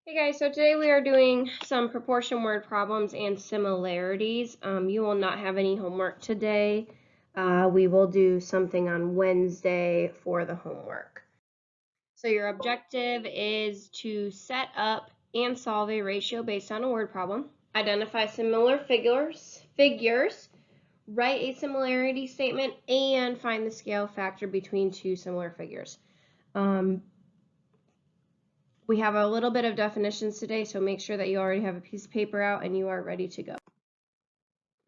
Hey guys, so today we are doing some proportion word problems and similarities. You will not have any homework today. We will do something on Wednesday for the homework. So your objective is to set up and solve a ratio based on a word problem, identify similar figures, write a similarity statement, and find the scale factor between two similar figures. We have a little bit of definitions today, so make sure that you already have a piece of paper out and you are ready to go.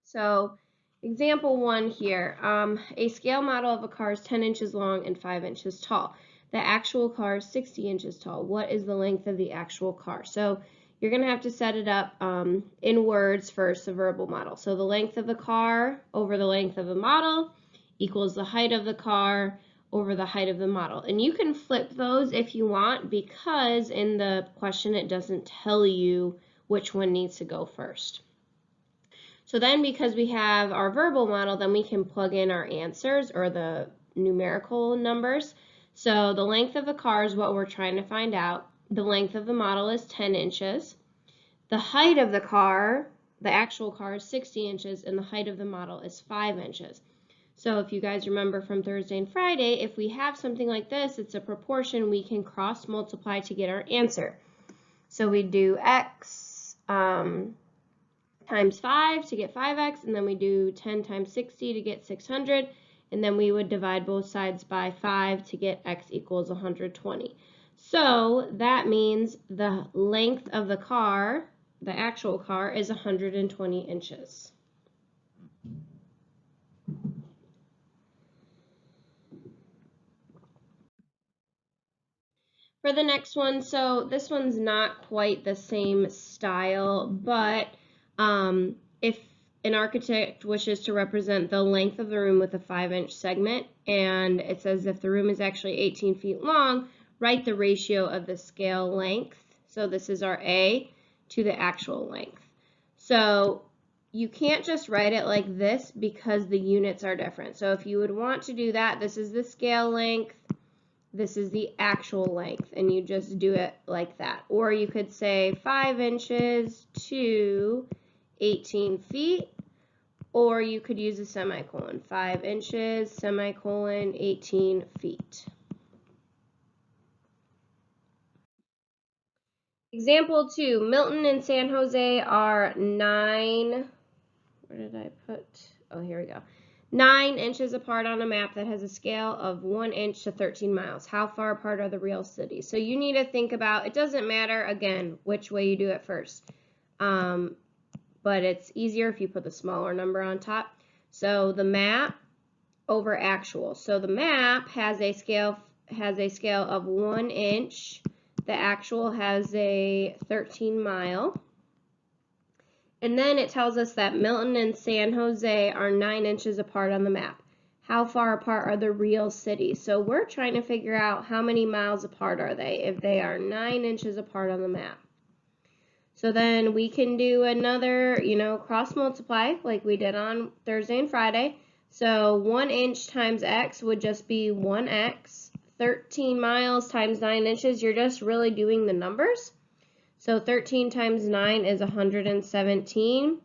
So example 1 here, a scale model of a car is 10 inches long and 5 inches tall. The actual car is 60 inches tall. What is the length of the actual car? So you're going to have to set it up in words first, a verbal model. So the length of the car over the length of the model equals the height of the car over the height of the model. And you can flip those if you want, because in the question it doesn't tell you which one needs to go first. So then, because we have our verbal model, then we can plug in our answers or the numerical numbers. So the length of the car is what we're trying to find out. The length of the model is 10 inches. The height of the car, the actual car, is 60 inches, and the height of the model is 5 inches. So if you guys remember from Thursday and Friday, if we have something like this, it's a proportion, we can cross multiply to get our answer. So we do x times 5 to get 5x, and then we do 10 times 60 to get 600, and then we would divide both sides by 5 to get x equals 120. So that means the length of the car, the actual car, is 120 inches. For the next one, so this one's not quite the same style, but if an architect wishes to represent the length of the room with a 5-inch segment, and it says if the room is actually 18 feet long, write the ratio of the scale length. So this is our A to the actual length. So you can't just write it like this because the units are different. So if you would want to do that, this is the scale length, this is the actual length, and you just do it like that. Or you could say 5 inches to 18 feet, or you could use a semicolon. 5 inches, semicolon, 18 feet. Example 2, Milton and San Jose are 9, where did I put, oh, here we go. 9 inches apart on a map that has a scale of 1 inch to 13 miles. How far apart are the real cities? So you need to think about, it doesn't matter, again, which way you do it first. But it's easier if you put the smaller number on top. So the map over actual. So the map has a scale of 1 inch. The actual has a 13 mile. And then it tells us that Milton and San Jose are 9 inches apart on the map. How far apart are the real cities? So we're trying to figure out how many miles apart are they if they are 9 inches apart on the map. So then we can do another, cross multiply like we did on Thursday and Friday. So 1 inch times x would just be 1x. 13 miles times 9 inches, you're just really doing the numbers. So 13 times 9 is 117,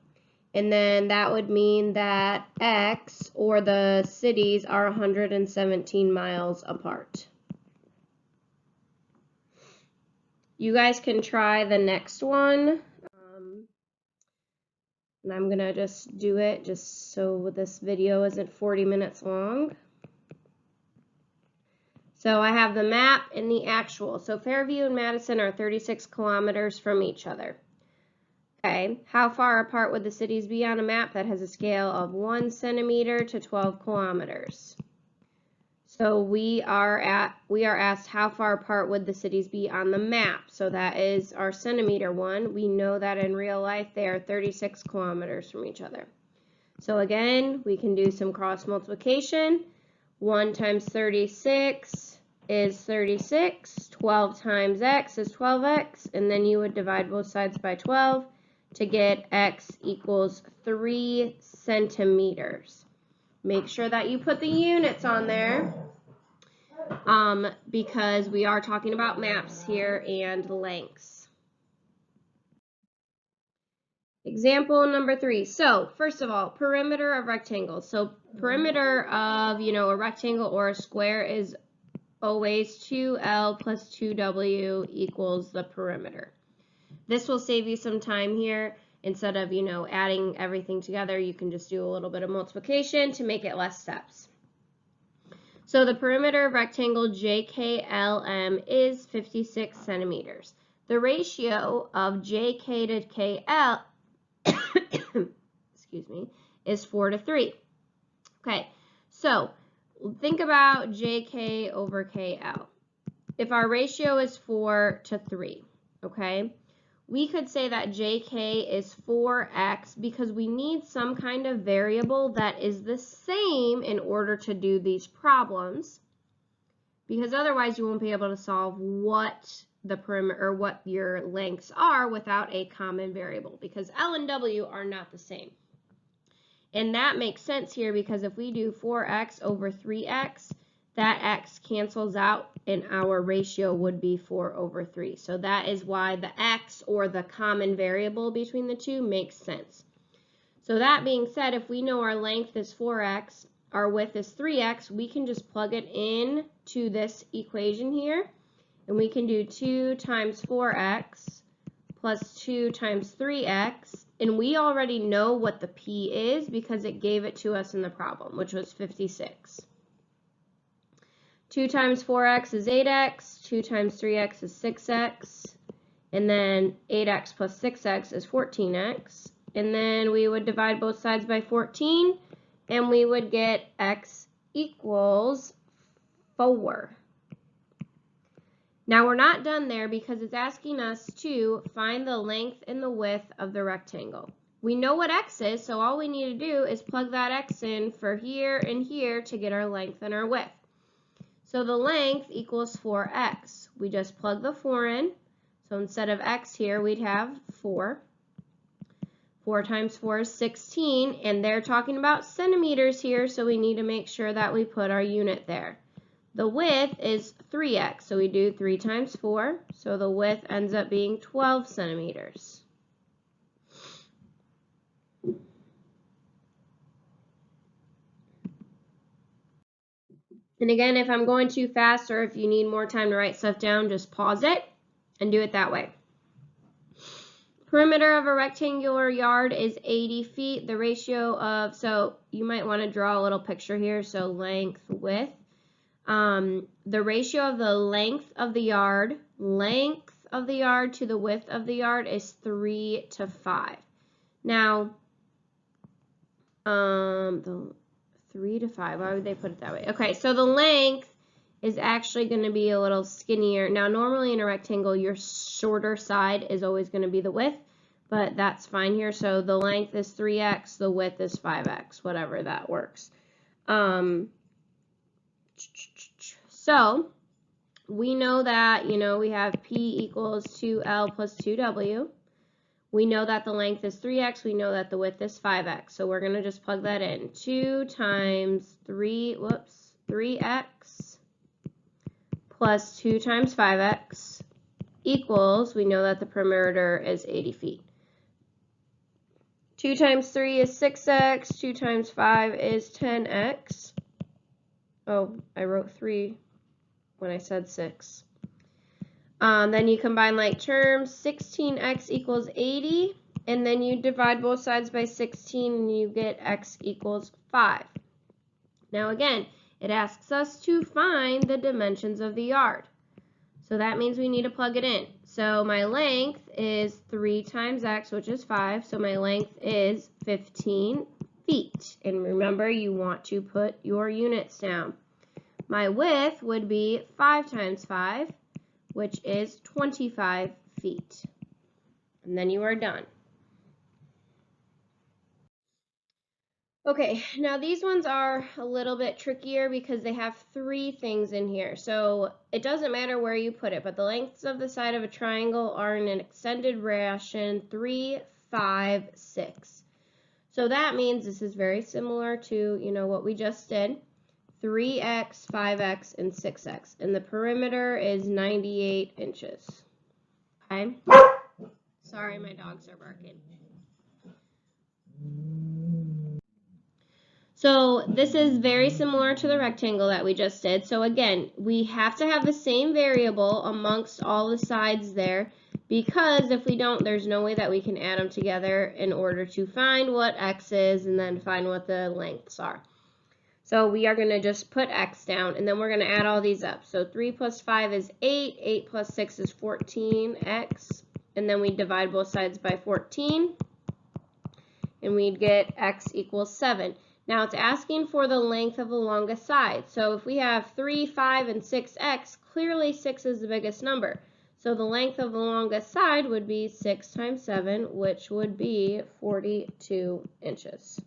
and then that would mean that x, or the cities, are 117 miles apart. You guys can try the next one, and I'm going to just do it just so this video isn't 40 minutes long. So I have the map and the actual. So Fairview and Madison are 36 kilometers from each other. Okay, how far apart would the cities be on a map that has a scale of 1 centimeter to 12 kilometers? So we are asked how far apart would the cities be on the map. So that is our centimeter one. We know that in real life they are 36 kilometers from each other. So again, we can do some cross multiplication. 1 times 36 is 36. 12 times x is 12x. And then you would divide both sides by 12 to get x equals 3 centimeters. Make sure that you put the units on there because we are talking about maps here and lengths. Example number 3. So first of all, perimeter of rectangles. So perimeter of, a rectangle or a square is always 2L plus 2W equals the perimeter. This will save you some time here. Instead of, adding everything together, you can just do a little bit of multiplication to make it less steps. So the perimeter of rectangle JKLM is 56 centimeters. The ratio of JK to KL excuse me, is 4:3. Okay, so think about JK over KL. If our ratio is 4:3, okay, we could say that JK is 4x because we need some kind of variable that is the same in order to do these problems, because otherwise you won't be able to solve what the perimeter or what your lengths are without a common variable, because L and W are not the same. And that makes sense here because if we do 4x over 3x, that x cancels out and our ratio would be 4/3. So that is why the x, or the common variable between the two, makes sense. So that being said, if we know our length is 4x, our width is 3x, we can just plug it in to this equation here. And we can do 2 times 4x plus 2 times 3x. And we already know what the p is because it gave it to us in the problem, which was 56. 2 times 4x is 8x, 2 times 3x is 6x, and then 8x plus 6x is 14x. And then we would divide both sides by 14, and we would get x equals 4. Now we're not done there because it's asking us to find the length and the width of the rectangle. We know what x is, so all we need to do is plug that x in for here and here to get our length and our width. So the length equals 4x. We just plug the 4 in. So instead of x here, we'd have 4. 4 times 4 is 16, and they're talking about centimeters here, so we need to make sure that we put our unit there. The width is 3x, so we do 3 times 4, so the width ends up being 12 centimeters. And again, if I'm going too fast or if you need more time to write stuff down, just pause it and do it that way. Perimeter of a rectangular yard is 80 feet. The ratio of, so you might want to draw a little picture here, so length, width. The ratio of the length of the yard to the width of the yard is 3 to 5. Now, the 3 to 5, why would they put it that way? Okay, so the length is actually going to be a little skinnier. Now, normally in a rectangle, your shorter side is always going to be the width, but that's fine here. So the length is 3x, the width is 5x, whatever that works. So we know that, we have P equals 2L plus 2W. We know that the length is 3x. We know that the width is 5x. So we're going to just plug that in. 2 times 3x plus 2 times 5x equals, we know that the perimeter is 80 feet. 2 times 3 is 6x. 2 times 5 is 10x. Oh, I wrote 3 when I said 6. Then you combine like terms, 16x equals 80, and then you divide both sides by 16 and you get x equals 5. Now again, it asks us to find the dimensions of the yard. So that means we need to plug it in. So my length is 3 times x, which is 5, so my length is 15 feet. And remember, you want to put your units down. My width would be 5 times 5, which is 25 feet. And then you are done. Okay, now these ones are a little bit trickier because they have 3 things in here. So it doesn't matter where you put it, but the lengths of the side of a triangle are in an extended ration 3, 5, 6. So that means this is very similar to, what we just did. 3x, 5x, and 6x. And the perimeter is 98 inches. Okay? Sorry, my dogs are barking. So this is very similar to the rectangle that we just did. So again, we have to have the same variable amongst all the sides there, because if we don't, there's no way that we can add them together in order to find what x is and then find what the lengths are. So we are going to just put x down, and then we're going to add all these up. So 3 plus 5 is 8, 8 plus 6 is 14x, and then we divide both sides by 14, and we'd get x equals 7. Now it's asking for the length of the longest side. So if we have 3, 5, and 6x, clearly 6 is the biggest number. So the length of the longest side would be 6 times 7, which would be 42 inches.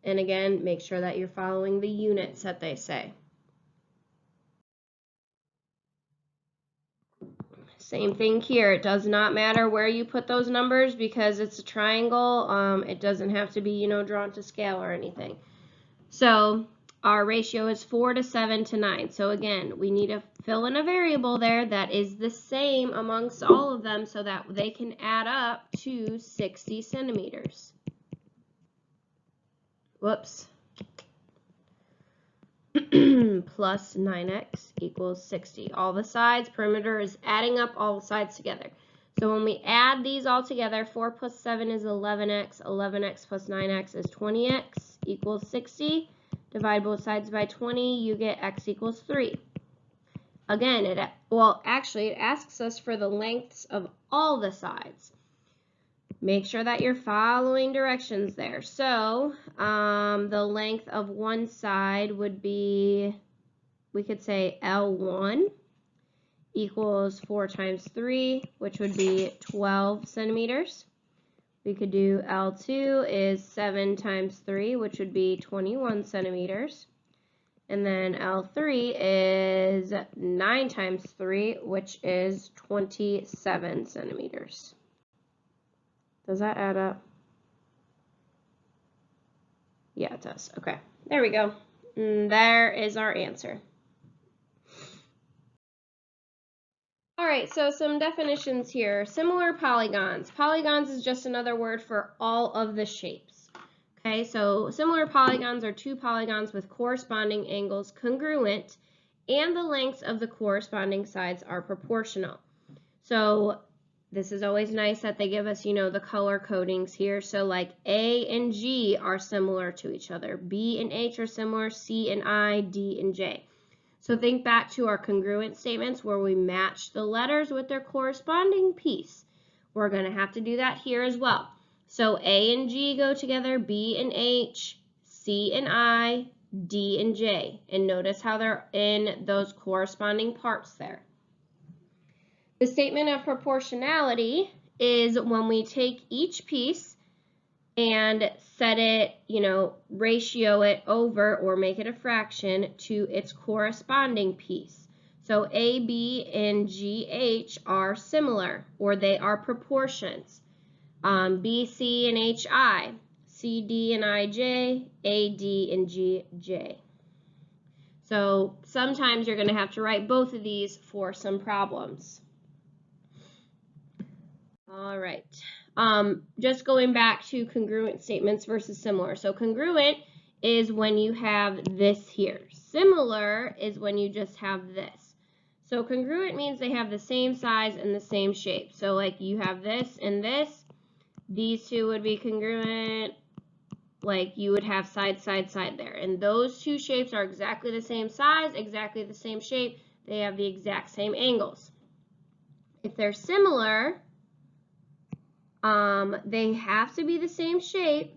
And again, make sure that you're following the units that they say. Same thing here. It does not matter where you put those numbers because it's a triangle. It doesn't have to be, drawn to scale or anything. So our ratio is 4 to 7 to 9. So again, we need to fill in a variable there that is the same amongst all of them so that they can add up to 60 centimeters. Whoops. Plus 9x equals 60. All the sides, perimeter is adding up all the sides together. So when we add these all together, 4 plus 7 is 11x, 11x plus 9x is 20x equals 60. Divide both sides by 20, you get x equals 3. Again, it asks us for the lengths of all the sides. Make sure that you're following directions there. So the length of one side would be, we could say L1 equals 4 times 3, which would be 12 centimeters. We could do L2 is 7 times 3, which would be 21 centimeters. And then L3 is 9 times 3, which is 27 centimeters. Does that add up? Yeah, it does. Okay, there we go. And there is our answer. All right, so some definitions here. Similar polygons. Polygons is just another word for all of the shapes. Okay, so similar polygons are two polygons with corresponding angles congruent, and the lengths of the corresponding sides are proportional. So this is always nice that they give us, the color codings here. So like A and G are similar to each other. B and H are similar. C and I, D and J. So think back to our congruent statements where we match the letters with their corresponding piece. We're going to have to do that here as well. So A and G go together, B and H, C and I, D and J. And notice how they're in those corresponding parts there. The statement of proportionality is when we take each piece and set it, ratio it over or make it a fraction to its corresponding piece. So AB and GH are similar, or they are proportions. BC and HI, CD and IJ, AD and GJ. So sometimes you're going to have to write both of these for some problems. All right, just going back to congruent statements versus similar. So congruent is when you have this here. Similar is when you just have this. So congruent means they have the same size and the same shape. So like you have this and this, these two would be congruent, like you would have side, side, side there. And those two shapes are exactly the same size, exactly the same shape. They have the exact same angles. If they're similar, they have to be the same shape,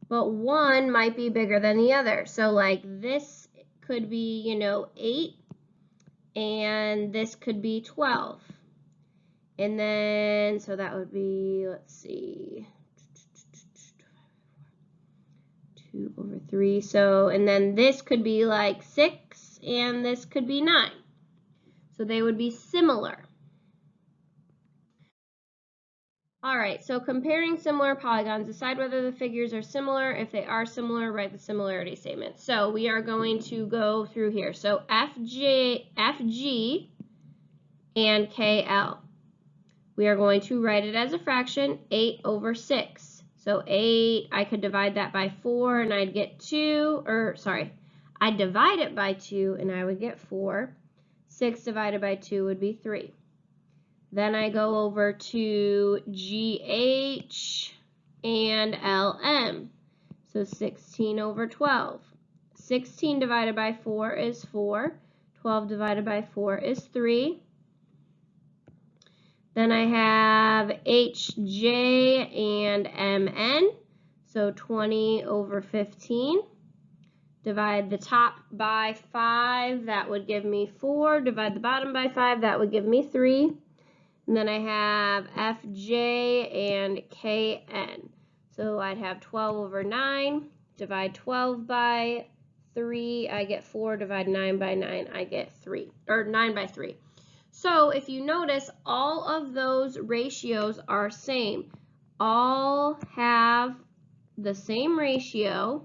but one might be bigger than the other. So like this could be, 8, and this could be 12. And then, so that would be, let's see, 2 over 3. So, and then this could be like 6, and this could be 9. So they would be similar. All right, so comparing similar polygons, decide whether the figures are similar. If they are similar, write the similarity statement. So we are going to go through here. So FG and KL. We are going to write it as a fraction, 8 over 6. So 8, I could divide that by 4 and I'd get 2, or sorry, I'd divide it by 2 and I would get 4. 6 divided by 2 would be 3. Then I go over to GH and LM. So 16 over 12. 16 divided by 4 is 4. 12 divided by 4 is 3. Then I have HJ and MN. So 20 over 15. Divide the top by 5, that would give me 4. Divide the bottom by 5, that would give me 3. And then I have FJ and KN. So I'd have 12 over 9. Divide 12 by 3, I get 4. Divide 9 by 9, I get 3, or 9 by 3. So if you notice, all of those ratios are same. All have the same ratio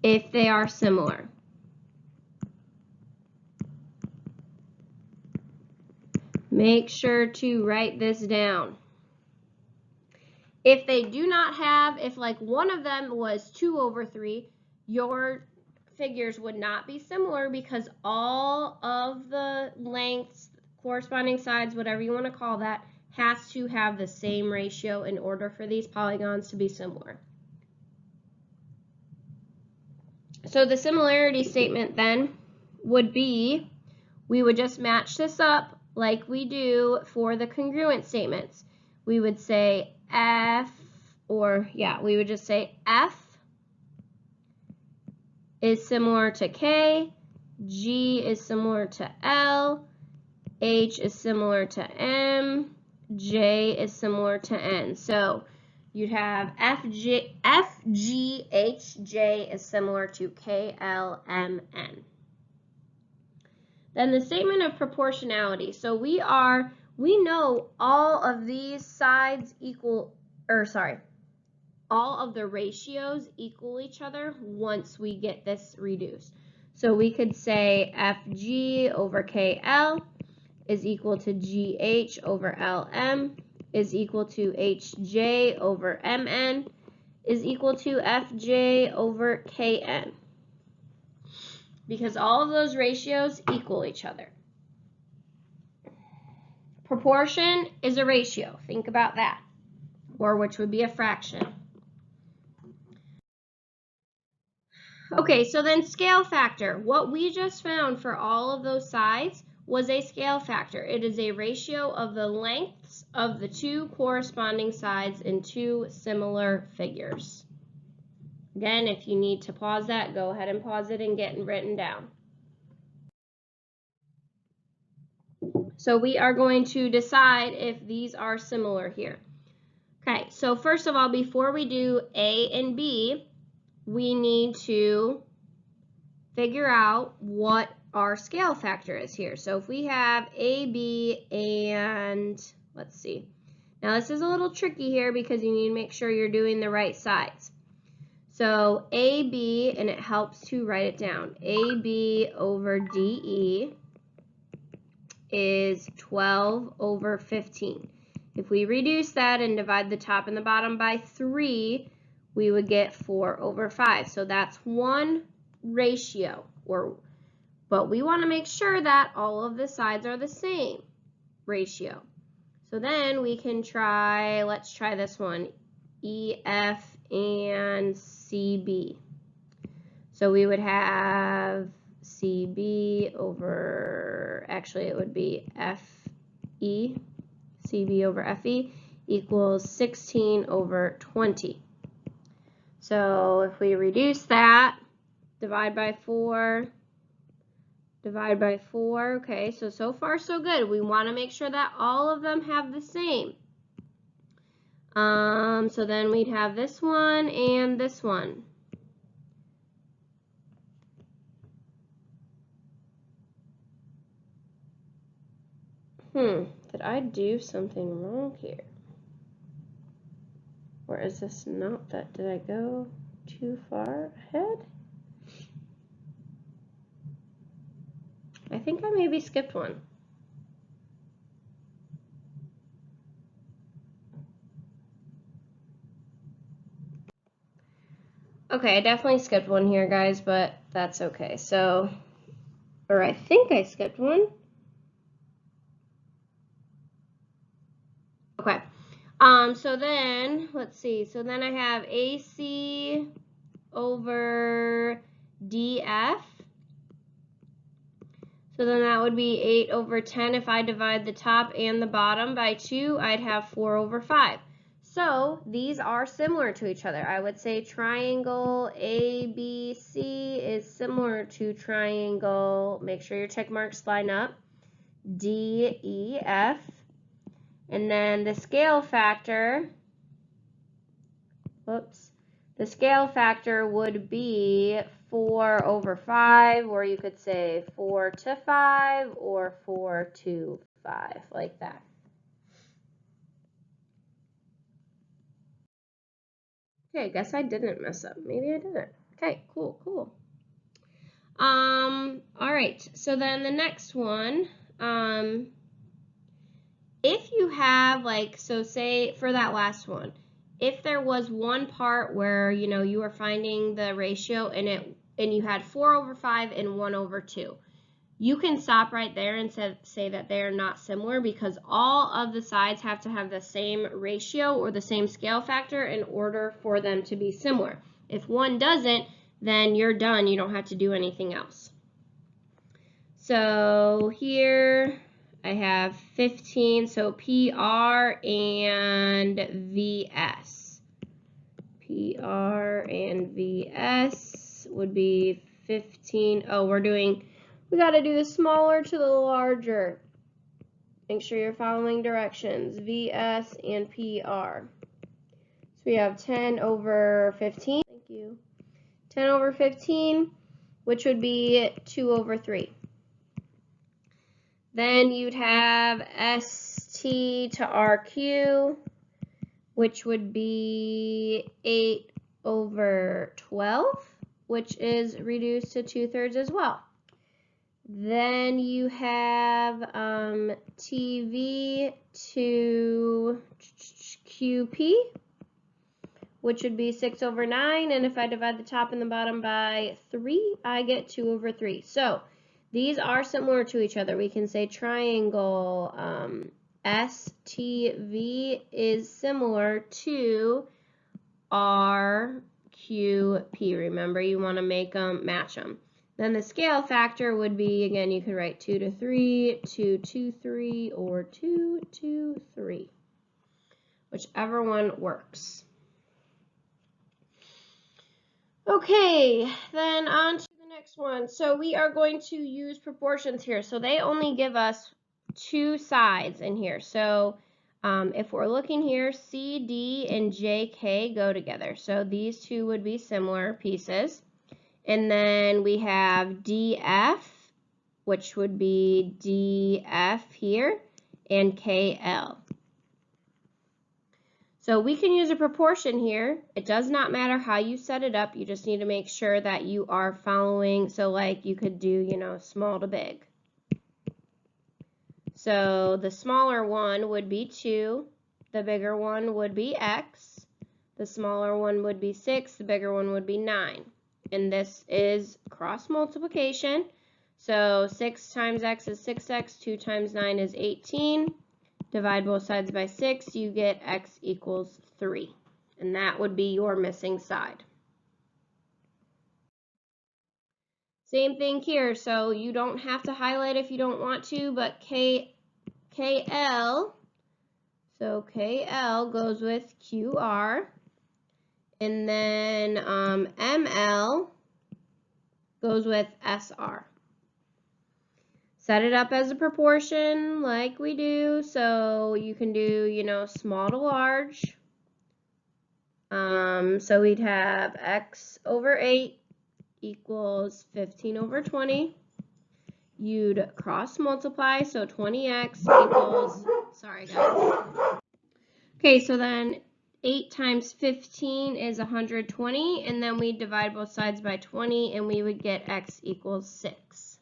if they are similar. Make sure to write this down. If they do not have, if like one of them was 2 over 3, your figures would not be similar because all of the lengths, corresponding sides, whatever you want to call that, has to have the same ratio in order for these polygons to be similar. So the similarity statement then would be, we would just match this up like we do for the congruent statements. We would say we would just say F is similar to K, G is similar to L, H is similar to M, J is similar to N. So you'd have FGHJ is similar to KLMN. Then the statement of proportionality. So we know all of these sides equal, all of the ratios equal each other once we get this reduced. So we could say FG over KL is equal to GH over LM is equal to HJ over MN is equal to FJ over KN. Because all of those ratios equal each other. Proportion is a ratio. Think about that. Or which would be a fraction. Okay, so then scale factor. What we just found for all of those sides was a scale factor. It is a ratio of the lengths of the two corresponding sides in two similar figures. Again, if you need to pause that, go ahead and pause it and get it written down. So we are going to decide if these are similar here. Okay, so first of all, before we do A and B, we need to figure out what our scale factor is here. So if we have AB and, let's see. Now this is a little tricky here because you need to make sure you're doing the right sides. So AB, and it helps to write it down, AB over DE is 12 over 15. If we reduce that and divide the top and the bottom by 3, we would get 4 over 5. So that's one ratio, but we want to make sure that all of the sides are the same ratio. So then we can try, let's try this one, EF and CB. So we would have CB over, actually it would be FE, CB over FE equals 16 over 20. So if we reduce that, divide by 4, okay, so far so good. We want to make sure that all of them have the same. So then we'd have this one and this one. Did I do something wrong here? Or is this not that? Did I go too far ahead? I think I maybe skipped one. Okay, I definitely skipped one here, guys, but that's okay. So, or I think I skipped one. Okay. So then, let's see. So then I have AC over DF. So then that would be 8 over 10. If I divide the top and the bottom by 2, I'd have 4 over 5. So these are similar to each other. I would say triangle ABC is similar to triangle, make sure your check marks line up, DEF. And then the scale factor, the scale factor would be 4 over 5, or you could say 4 to 5 or 4 to 5, like that. Okay, I guess I didn't mess up. Maybe I didn't. Okay, cool. All right, so then the next one, if you have so say for that last one, if there was one part where, you were finding the ratio and you had 4 over 5 and 1 over 2, you can stop right there and say that they are not similar because all of the sides have to have the same ratio or the same scale factor in order for them to be similar. If one doesn't, then you're done. You don't have to do anything else. So here I have 15, so PR and VS. PR and VS would be 15. Oh, we got to do the smaller to the larger. Make sure you're following directions. VS and PR. So we have 10 over 15. Thank you. 10 over 15, which would be 2 over 3. Then you'd have ST to RQ, which would be 8 over 12, which is reduced to 2/3 as well. Then you have TV to QP, which would be 6 over 9, and if I divide the top and the bottom by 3, I get 2 over 3. So these are similar to each other. We can say triangle STV is similar to RQP. Remember, you want to make them match them. Then the scale factor would be, again, you could write 2 to 3, 2 to 3, or 2 to 3. Whichever one works. Okay, then on to the next one. So we are going to use proportions here. So they only give us 2 sides in here. So if we're looking here, CD and JK go together. So these two would be similar pieces. And then we have DF, which would be DF here, and KL. So we can use a proportion here. It does not matter how you set it up. You just need to make sure that you are following. So like you could do, small to big. So the smaller one would be 2. The bigger one would be X. The smaller one would be 6. The bigger one would be 9. And this is cross multiplication. So 6 times X is 6X. 2 times 9 is 18. Divide both sides by 6, you get X equals 3. And that would be your missing side. Same thing here, so you don't have to highlight if you don't want to, but KL, so KL goes with QR, and then ML goes with SR. Set it up as a proportion like we do, so you can do, small to large. So we'd have X over 8 equals 15 over 20. You'd cross multiply, so 20x equals, sorry guys. Okay, so then 8 times 15 is 120, and then we divide both sides by 20, and we would get X equals 6.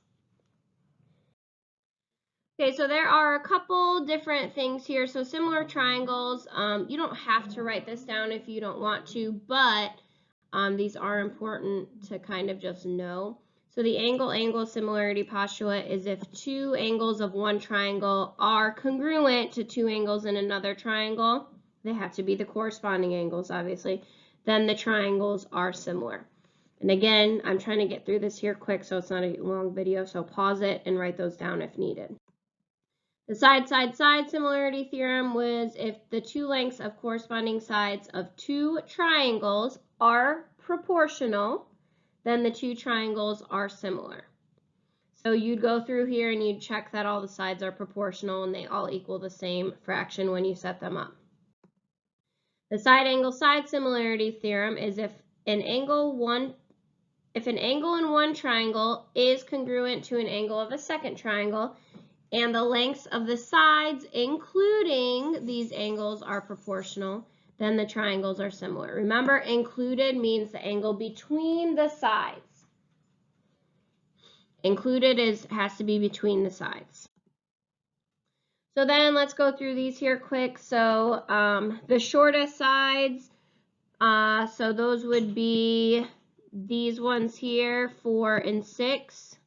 Okay, so there are a couple different things here. So similar triangles, you don't have to write this down if you don't want to, but These are important to kind of just know. So the angle-angle similarity postulate is if two angles of one triangle are congruent to two angles in another triangle, they have to be the corresponding angles, obviously, then the triangles are similar. And again, I'm trying to get through this here quick so it's not a long video, so pause it and write those down if needed. The side-side-side similarity theorem was if the two lengths of corresponding sides of two triangles are proportional, then the two triangles are similar. So you'd go through here and you'd check that all the sides are proportional and they all equal the same fraction when you set them up. The side-angle-side similarity theorem is if an angle in one triangle is congruent to an angle of a second triangle, and the lengths of the sides, including these angles, are proportional, then the triangles are similar. Remember, included means the angle between the sides. Included has to be between the sides. So then let's go through these here quick. So the shortest sides, so those would be these ones here, 4 and 6.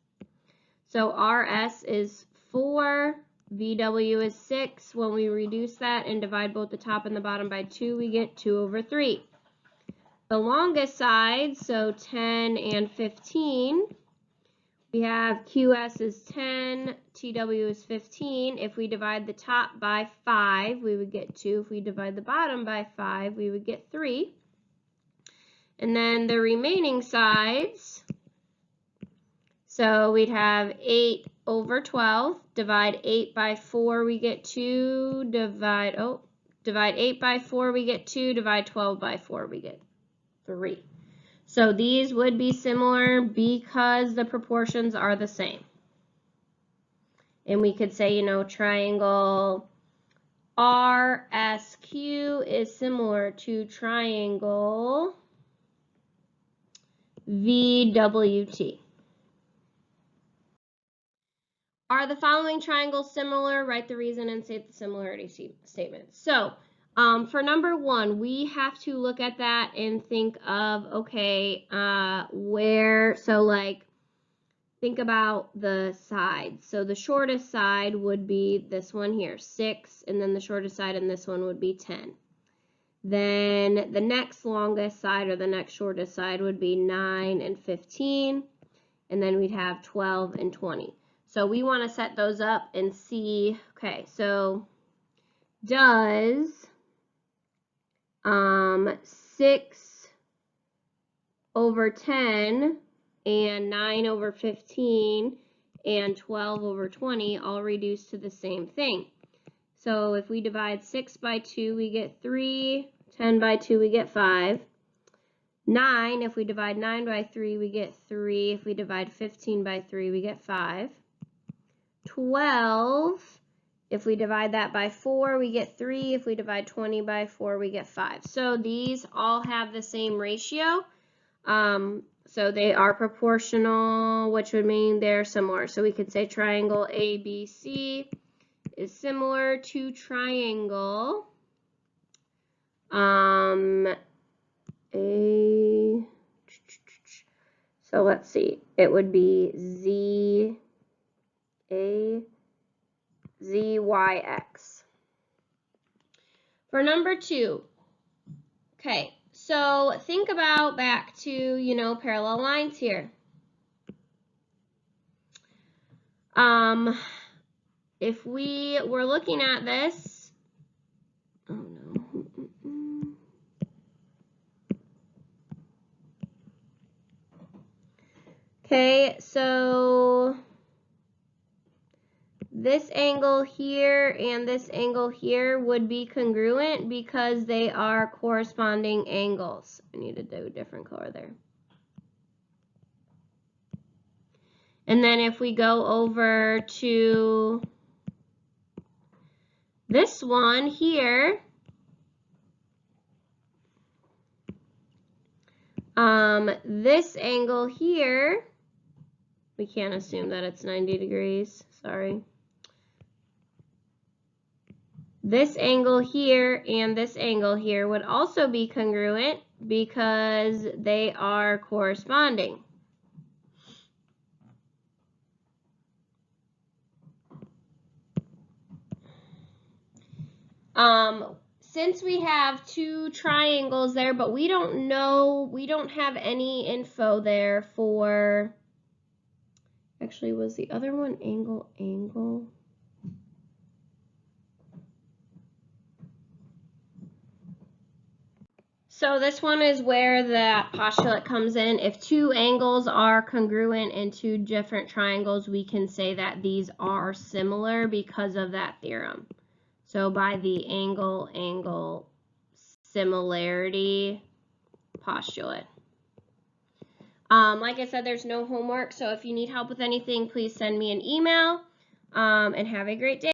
So RS is 4, VW is 6. When we reduce that and divide both the top and the bottom by 2, we get 2/3. The longest sides, so 10 and 15, we have QS is 10, TW is 15. If we divide the top by 5, we would get 2. If we divide the bottom by 5, we would get 3. And then the remaining sides, so we'd have 8/12, divide 8 by 4, we get 2, divide 8 by 4, we get 2, divide 12 by 4, we get 3. So these would be similar because the proportions are the same. And we could say, triangle RSQ is similar to triangle VWT. Are the following triangles similar? Write the reason and state the similarity statement. So for number 1, we have to look at that and think of, okay, think about the sides. So the shortest side would be this one here, 6, and then the shortest side in this one would be 10. Then the next longest side or the next shortest side would be 9 and 15, and then we'd have 12 and 20. So we want to set those up and see, okay, so does 6/10 and 9/15 and 12/20 all reduce to the same thing? So if we divide 6 by 2, we get 3. 10 by 2, we get 5. 9, if we divide 9 by 3, we get 3. If we divide 15 by 3, we get 5. 12, if we divide that by 4, we get 3. If we divide 20 by 4, we get 5. So these all have the same ratio. So they are proportional, which would mean they're similar. So we could say triangle ABC is similar to triangle so let's see, it would be ZYX. For number 2, okay, so think about back to, parallel lines here. If we were looking at this, oh no. Okay, so this angle here and this angle here would be congruent because they are corresponding angles. I need to do a different color there. And then if we go over to this one here, this angle here, we can't assume that it's 90 degrees, sorry. This angle here and this angle here would also be congruent because they are corresponding. Since we have two triangles there, but we don't have any info there for, actually, was the other one angle? So this one is where that postulate comes in. If two angles are congruent in two different triangles, we can say that these are similar because of that theorem. So by the angle similarity postulate. Like I said, there's no homework, so if you need help with anything, please send me an email, and have a great day.